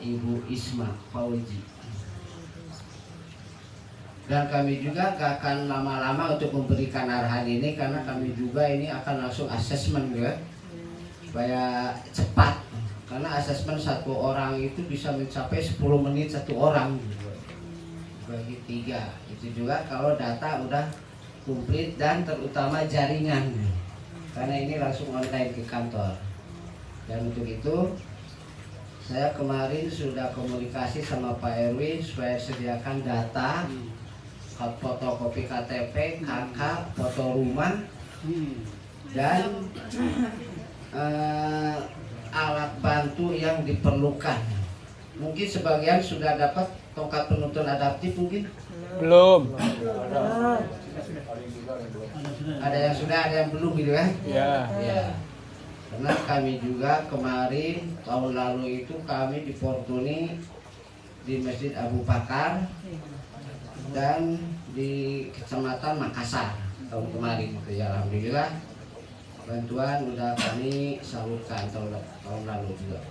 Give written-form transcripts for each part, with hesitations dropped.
Ibu Isma Fauji. Dan kami juga gak akan lama-lama untuk memberikan arahan ini, karena kami juga ini akan langsung asesmen ya, supaya cepat. Karena asesmen satu orang itu bisa mencapai 10 menit satu orang, bagi 3. Itu juga kalau data udah komplit dan terutama jaringan, karena ini langsung online ke kantor. Dan untuk itu saya kemarin sudah komunikasi sama Pak Erwin supaya sediakan data, fotokopi KTP, KK, foto rumah, dan alat bantu yang diperlukan. Mungkin sebagian sudah dapat tongkat penuntun adaptif mungkin? Belum. Ada yang sudah, ada yang belum gitu kan? Ya. Ya. Karena kami juga kemarin tahun lalu itu kami difortuni di Masjid Abu Bakar dan di Kecamatan Makassar tahun kemarin gitu ya. Alhamdulillah bantuan udah kami salurkan tahun lalu juga.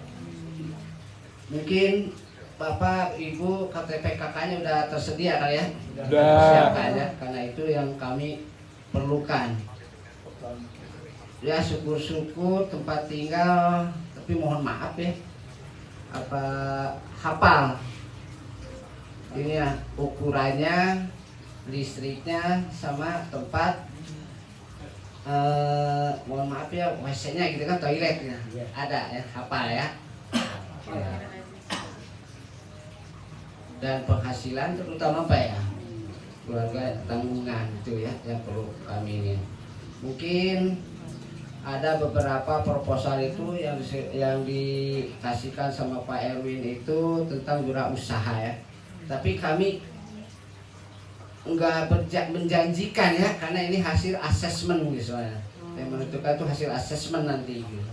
Mungkin Bapak Ibu KTP KK-nya udah tersedia kan ya? Udah. Ya, karena itu yang kami perlukan. Ya syukur-syukur tempat tinggal, tapi mohon maaf ya, apa hafal ini ya ukurannya, listriknya, sama tempat mohon maaf ya WC-nya gitu kan, toiletnya ada ya, hafal ya. Dan penghasilan terutama apa ya, keluarga tanggungan itu ya yang perlu kami ini. Mungkin ada beberapa proposal itu yang dikasihkan sama Pak Erwin itu tentang wirausaha ya. Tapi kami enggak menjanjikan ya, karena ini hasil asesmen misalnya. Yang menentukan itu hasil asesmen nanti gitu.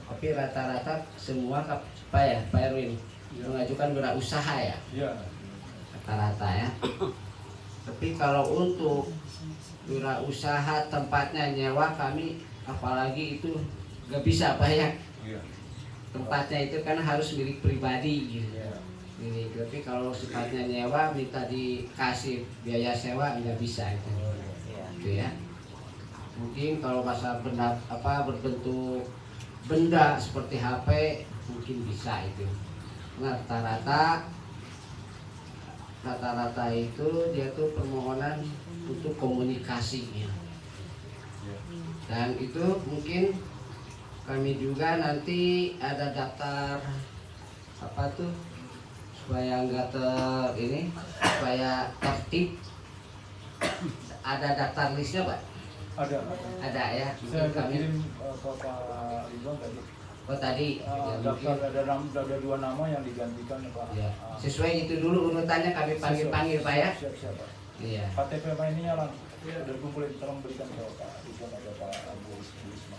Tapi rata-rata semua apa ya Pak Erwin mengajukan wirausaha ya. Rata-rata ya. Tapi kalau untuk wirausaha tempatnya nyewa kami apalagi itu nggak bisa Pak ya. Tempatnya itu kan harus milik pribadi gitu. Ini, tapi kalau sifatnya nyewa minta dikasih biaya sewa nggak bisa itu. Gitu ya. Mungkin kalau masa benda berbentuk benda seperti HP mungkin bisa itu. Nah, rata-rata itu dia tuh permohonan untuk komunikasinya. Dan itu mungkin kami juga nanti ada daftar apa tuh supaya enggak supaya tertib, ada daftar listnya Pak? Ada ya. Bisa kami kirim ke Pak Ridwan tadi. Oh tadi Daftar ada 2 nama yang digantikan Pak. Ya. Sesuai itu dulu urutannya kami panggil Pak ya. Siap Pak. Iya. KTP ini nyala. Udah kumpulin, tolong berikan ke Pak Ridwan atau Pak Abu Isma.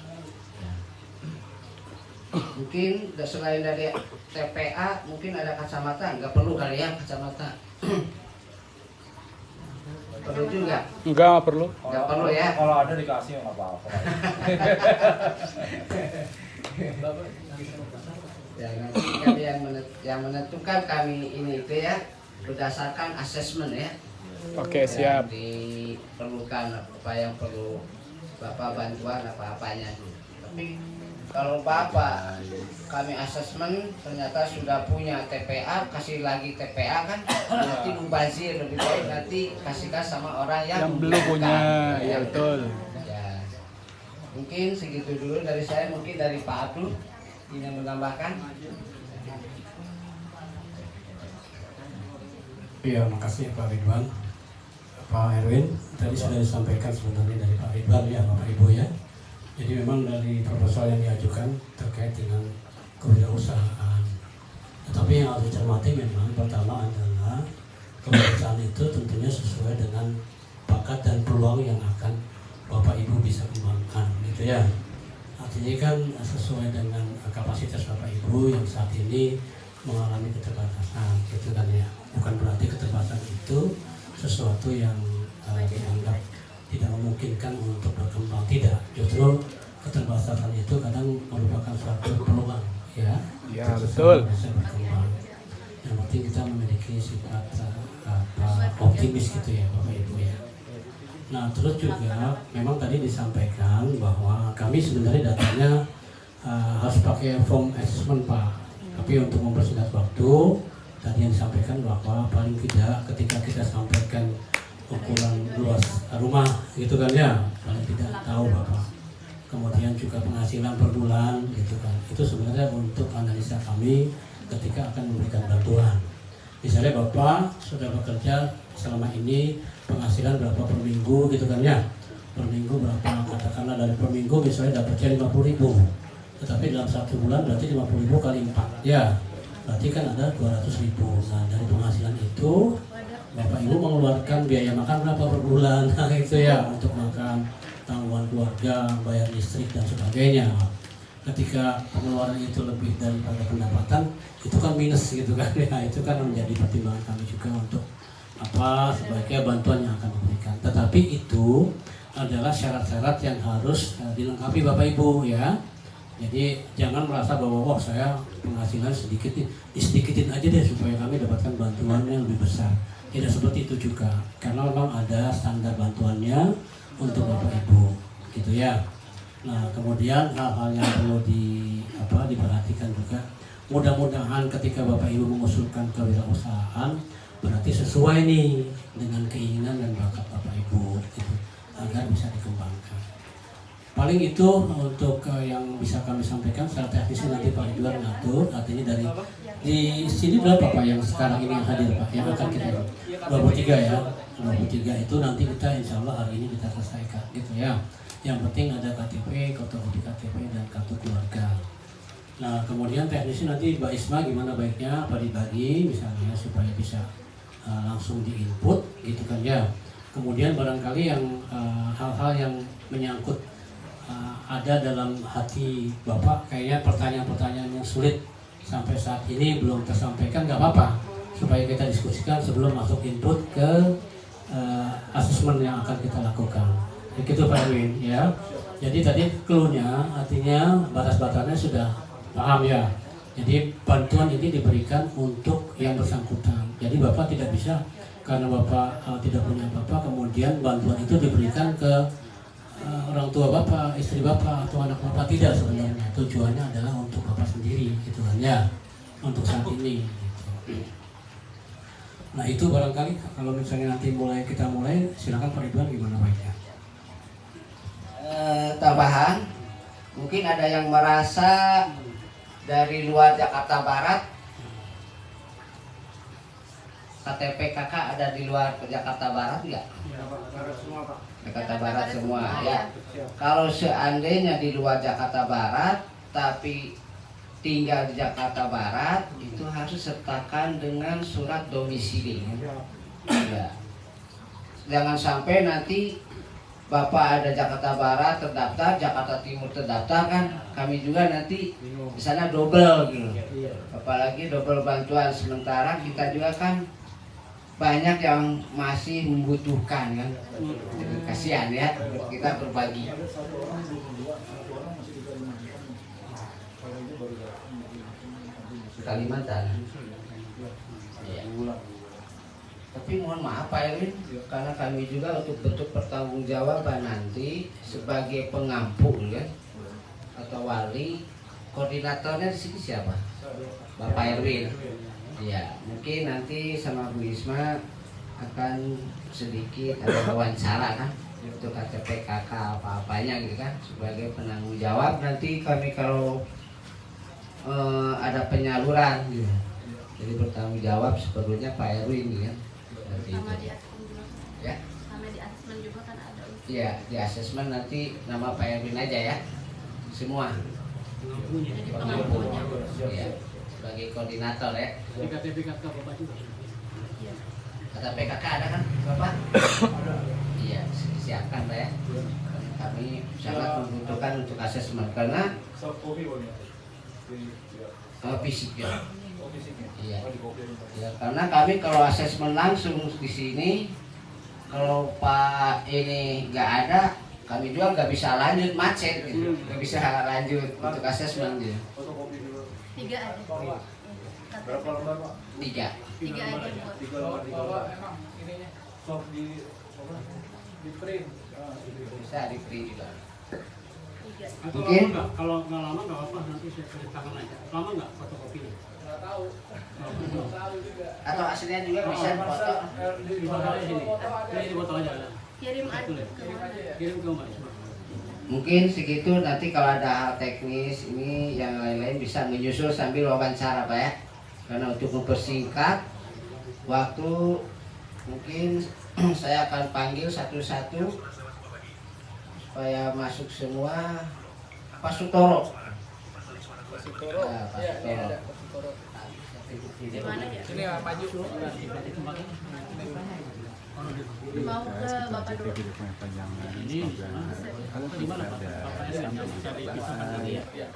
Mungkin selain dari TPA mungkin ada kacamata, nggak perlu kali ya kacamata. Perlu juga? Enggak perlu. Nggak perlu ya. Kalau ada dikasih nggak apa-apa. Ya, nanti kami yang menentukan kami ini itu ya berdasarkan asesmen ya. Oke, siap. Yang diperlukan apa yang perlu Bapak bantuan apa-apanya. Tapi kalau Bapak kami asesmen ternyata sudah punya TPA, kasih lagi TPA kan nanti mubazir, lebih baik nanti kasihkan sama orang yang belum punya. Ya betul. Ya. Mungkin segitu dulu dari saya, mungkin dari Pak Abdul ingin menambahkan. Iya, makasih Pak Ridwan. Pak Erwin, tadi sudah disampaikan sebenarnya dari Pak Ridwan ya Bapak Ibu ya. Jadi memang dari proposal yang diajukan terkait dengan kewirausahaan. Tetapi yang harus dicermati memang pertama adalah kewirausahaan itu tentunya sesuai dengan bakat dan peluang yang akan Bapak Ibu bisa kembangkan gitu ya. Artinya kan sesuai dengan kapasitas Bapak Ibu yang saat ini mengalami keterbatasan gitu kan ya. Bukan berarti keterbatasan itu sesuatu yang dianggap tidak memungkinkan untuk berkembang, tidak. Justru keterbatasan itu kadang merupakan suatu peluang ya. Ya, Untuk betul. sesama bisa berkembang. Yang penting kita memiliki sifat optimis gitu ya Bapak Ibu ya. Nah terus juga memang tadi disampaikan bahwa kami sebenarnya datanya harus pakai form assessment Pak. Tapi untuk mempersingkat waktu tadi yang disampaikan bahwa paling tidak ketika kita sampaikan ukuran luas rumah gitu kan ya, paling tidak tahu Bapak. Kemudian juga penghasilan per bulan gitu kan. Itu sebenarnya untuk analisa kami ketika akan memberikan bantuan. Misalnya Bapak sudah bekerja selama ini penghasilan berapa per minggu gitu kan ya. Per minggu berapa, katakanlah dari per minggu misalnya dapatnya 50.000. Tetapi dalam 1 bulan berarti 50.000 kali 4 ya. Berarti kan ada 200.000. Nah dari penghasilan itu Bapak Ibu mengeluarkan biaya makan berapa per bulan gitu ya, untuk makan, tanggungan keluarga, bayar listrik dan sebagainya. Ketika pengeluaran itu lebih daripada pendapatan, itu kan minus gitu kan ya. Itu kan menjadi pertimbangan kami juga untuk sebaiknya bantuan yang akan diberikan. Tetapi itu adalah syarat-syarat yang harus dilengkapi Bapak Ibu ya. Jadi jangan merasa bahwa saya penghasilan sedikit, disedikitin aja deh supaya kami dapatkan bantuan yang lebih besar. Tidak seperti itu juga, karena memang ada standar bantuannya untuk Bapak Ibu gitu ya. Nah kemudian hal-hal yang perlu diperhatikan juga, mudah-mudahan ketika Bapak Ibu mengusulkan kewirausahaan berarti sesuai nih dengan keinginan dan bakat Bapak Ibu gitu, agar bisa dikembangkan. Paling itu untuk yang bisa kami sampaikan. Secara teknisnya nanti Pak Ridwan ngatur. Artinya di sini berapa Pak yang sekarang ini yang hadir Pak, yang akan kita 23 ya. 23 itu nanti kita insya Allah hari ini kita selesaikan gitu ya. Yang penting ada KTP, fotokopi KTP dan kartu keluarga. Nah kemudian teknisnya nanti Mbak Isma gimana baiknya apa dibagi misalnya supaya bisa langsung diinput gitu kan ya. Kemudian barangkali yang hal-hal yang menyangkut ada dalam hati Bapak, kayaknya pertanyaan-pertanyaan yang sulit sampai saat ini belum tersampaikan, nggak apa-apa, supaya kita diskusikan sebelum masuk input ke asesmen yang akan kita lakukan. Begitu Pak Erwin ya. Jadi tadi clue-nya artinya batas-batasnya sudah paham ya. Jadi bantuan ini diberikan untuk yang bersangkutan. Jadi Bapak tidak bisa karena Bapak tidak punya apa-apa kemudian bantuan itu diberikan ke orang tua Bapak, istri Bapak atau anak Bapak. Tidak sebenarnya. Tujuannya adalah untuk Bapak sendiri gitu kan ya. Untuk saat ini gitu. Nah itu barangkali kalau misalnya nanti kita mulai silakan Pak Ridwan gimana baiknya. Tambahan, mungkin ada yang merasa dari luar Jakarta Barat, KTP kakak ada di luar Jakarta Barat nggak? Jakarta Barat semua ya. Kalau seandainya di luar Jakarta Barat tapi tinggal di Jakarta Barat, itu harus sertakan dengan surat domisili ya. Jangan sampai nanti Bapak ada Jakarta Barat terdaftar, Jakarta Timur terdaftar kan, kami juga nanti di sana double gitu. Apalagi double bantuan, sementara kita juga kan banyak yang masih membutuhkan kan. Kasihan ya, kita berbagi. Kalimantan. Ya. Tapi mohon maaf Pak Erwin, karena kami juga untuk bentuk pertanggungjawaban nanti sebagai pengampu ya, atau wali, koordinatornya di sini siapa? Bapak Erwin. Ya, mungkin nanti sama Bu Isma akan sedikit ada wawancara kan untuk KTP kakak apa-apanya gitu kan, sebagai penanggung jawab nanti kami kalau ada penyaluran gitu. Jadi bertanggung jawab sepenuhnya Pak Erwin ya. Sama di asesmen juga. Ya. Sama di asesmen juga kan ada. Iya, di asesmen nanti nama Pak Erwin aja ya. Semua. Jadi pengampunya. Iya. Sebagai koordinator ya. Di KTP kakak Bapak juga. Iya. KTP kakak ada kan Bapak? Iya, siapkan Pak ya. Kami sangat membutuhkan untuk asesmen karena Soft copy boleh. fisiknya. Oh, fisiknya. Iya. Oh, di copy. Ya, karena kami kalau asesmen langsung di sini, kalau Pak ini nggak ada, kami juga nggak bisa lanjut macet, gitu. Nggak bisa lanjut untuk asesmen gitu. Fotokopi dulu. 3 ada. Bawa. Kata Berapa lembar Pak? 3. 3 aja buat. 3 lembar, 3 lembar. Emang ininya soft di apa? Di print. Ah, di print. Bisa di print juga. 3. Atau Mungkin. lama nggak? Kalau nggak lama nggak apa, nanti saya kasih tangan aja. Lama nggak fotokopinya? Nggak tahu. Nggak tahu juga. Atau aslinya juga bisa foto. Di Di foto aja sini. aja. Ini foto aja. Kirim aja ke mana? Kirim ke Mbak Isma. Mungkin segitu, nanti kalau ada hal teknis ini yang lain-lain bisa menyusul sambil wawancara Pak ya. Karena untuk mempersingkat waktu mungkin saya akan panggil satu-satu supaya masuk semua. Pak Sutoro. Nah, Pak Sutoro. Di mana ya? Ini ya maju. Mau ke Bapak dulu. Ini di mana Pak? Bapak Erwin bisa dipisahkan lagi ya?